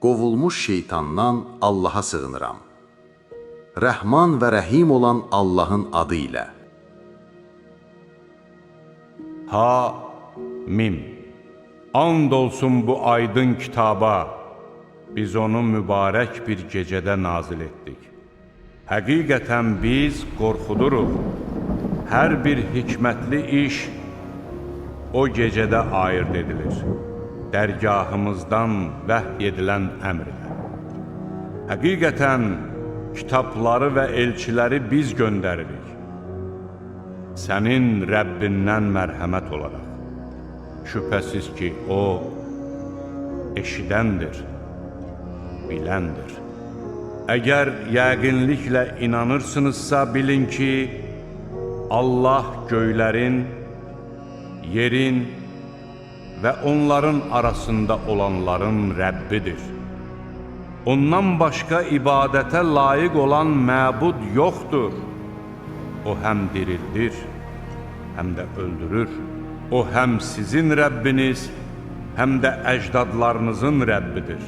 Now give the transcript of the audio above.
qovulmuş şeytandan Allaha sığınıram. Rəhman və Rəhim olan Allahın adı ilə. Ha-Mim. And olsun bu aydın kitaba, biz onu mübarək bir gecədə nazil etdik. Həqiqətən biz qorxuduruq. Hər bir hikmətli iş o gecədə ayırd edilir. Dərgahımızdan vəhy edilən əmr ilə. Həqiqətən kitabları və elçiləri biz göndəririk. Sənin Rəbbindən mərhəmət olaraq. Şübhəsiz ki, o eşidəndir, biləndir. Əgər yəqinliklə inanırsınızsa, bilin ki, Allah göylərin, yerin və onların arasında olanların Rəbbidir. Ondan başqa ibadətə layiq olan məbud yoxdur. O həm dirildir, həm də öldürür. O həm sizin Rəbbiniz, həm də əcdadlarınızın Rəbbidir.